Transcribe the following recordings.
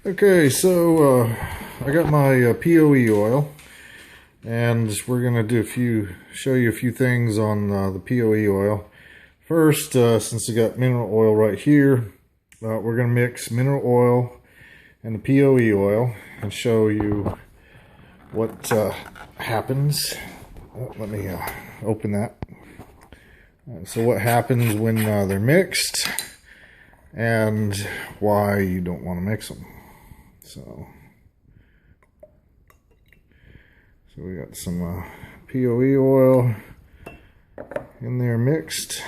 Okay, so I got my POE oil, and we're gonna show you a few things on the POE oil. First, since I got mineral oil right here, we're gonna mix mineral oil and the POE oil and show you what happens. Let me open that. So what happens when they're mixed and why you don't want to mix them. So we got some POE oil in there mixed.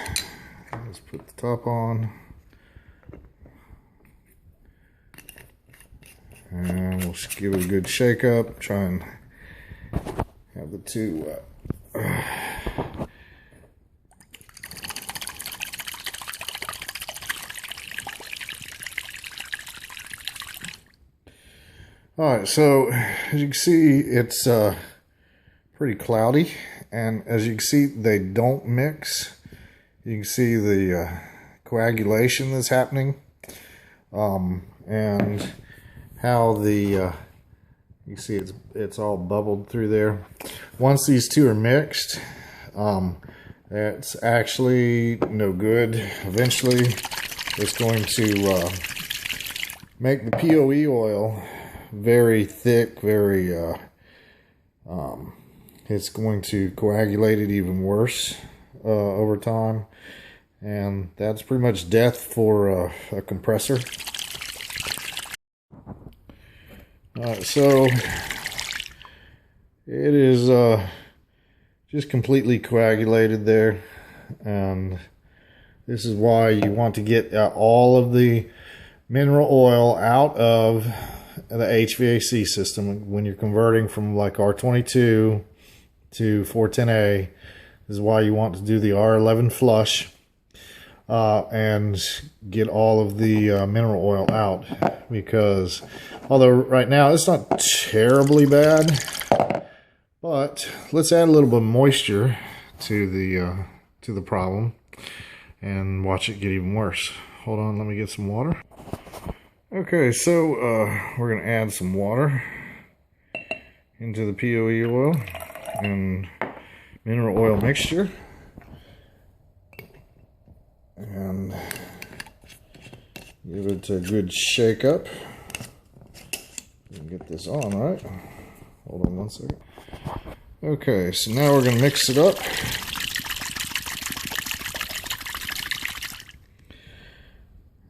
Let's put the top on. And we'll just give it a good shake up. Try and have the two Alright, so as you can see, it's pretty cloudy, and as you can see, they don't mix. You can see the coagulation that's happening, and how the you see it's all bubbled through there. Once these two are mixed, it's actually no good. Eventually, it's going to make the POE oil very thick, it's going to coagulate it even worse over time, and that's pretty much death for a compressor. So it is just completely coagulated there, and this is why you want to get all of the mineral oil out of the HVAC system when you're converting from like R22 to 410A. This is why you want to do the R11 flush and get all of the mineral oil out, because although right now it's not terribly bad, but let's add a little bit of moisture to the problem and watch it get even worse. Hold on, let me get some water. Okay, so we're going to add some water into the POE oil and mineral oil mixture. And give it a good shake up. Get this on, right? Hold on one second. Okay, so now we're going to mix it up.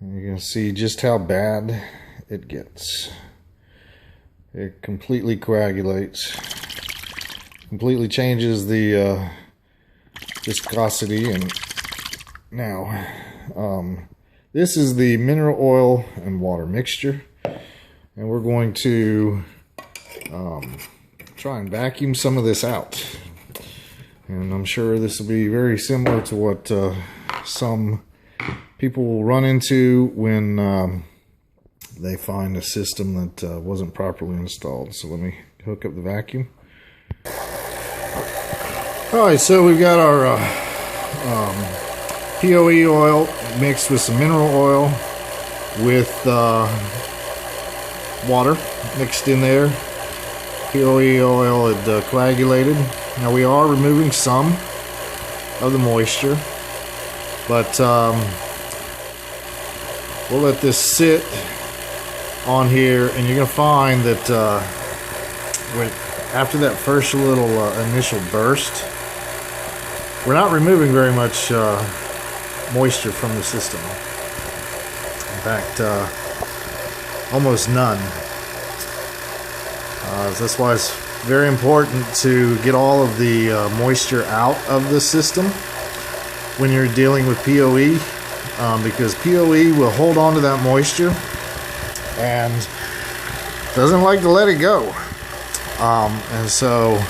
You can see just how bad it gets. It completely coagulates, completely changes the viscosity. And now this is the mineral oil and water mixture, and we're going to try and vacuum some of this out. And I'm sure this will be very similar to what some people will run into when they find a system that wasn't properly installed. So let me hook up the vacuum. Alright, so we've got our POE oil mixed with some mineral oil with water mixed in there. POE oil had coagulated. Now we are removing some of the moisture, but we'll let this sit on here, and you're going to find that after that first little initial burst, we're not removing very much moisture from the system. In fact, almost none. That's why it's very important to get all of the moisture out of the system when you're dealing with POE. Because POE will hold on to that moisture and doesn't like to let it go. And so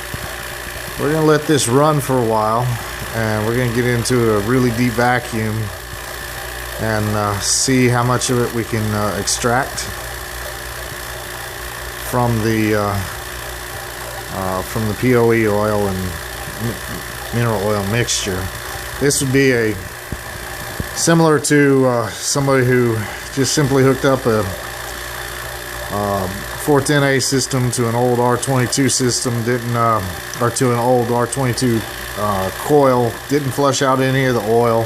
we're going to let this run for a while, and we're going to get into a really deep vacuum and see how much of it we can extract from the POE oil and mineral oil mixture. This would be similar to somebody who just simply hooked up 410A system to an old R22 system didn't, or to an old R22 coil, didn't flush out any of the oil.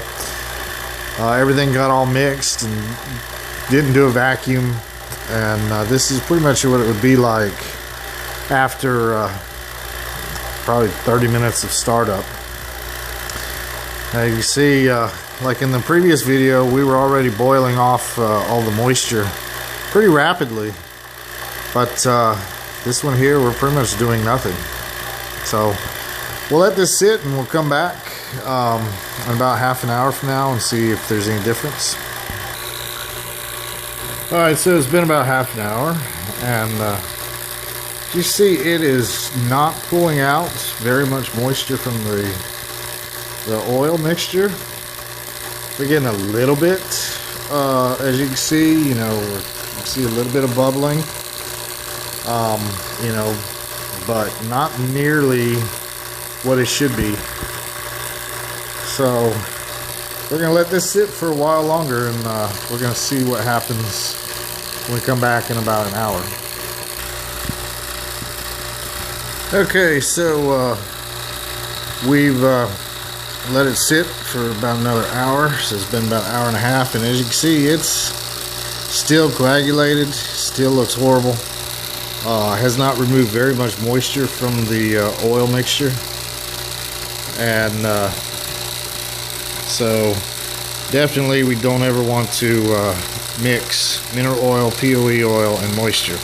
Everything got all mixed and didn't do a vacuum. And this is pretty much what it would be like after probably 30 minutes of startup. Now you see, like in the previous video, we were already boiling off all the moisture pretty rapidly. But this one here, we're pretty much doing nothing. So we'll let this sit and we'll come back in about half an hour from now and see if there's any difference. Alright, so it's been about half an hour, and you see it is not pulling out very much moisture from the oil mixture. We're getting a little bit, as you can see, you know, you see a little bit of bubbling. You know, but not nearly what it should be. So we're gonna let this sit for a while longer, and we're gonna see what happens when we come back in about an hour. Okay, so we've let it sit for about another hour. So it's been about an hour and a half, and as you can see, it's still coagulated, still looks horrible. Has not removed very much moisture from the oil mixture, and so definitely we don't ever want to mix mineral oil, POE oil, and moisture.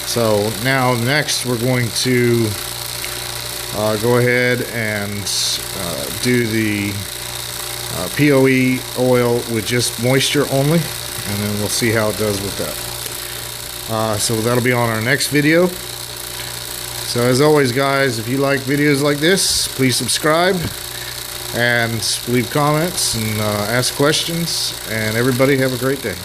So now next we're going to go ahead and do the POE oil with just moisture only, and then we'll see how it does with that. So that'll be on our next video. So as always, guys, if you like videos like this, please subscribe and leave comments and ask questions, and everybody have a great day.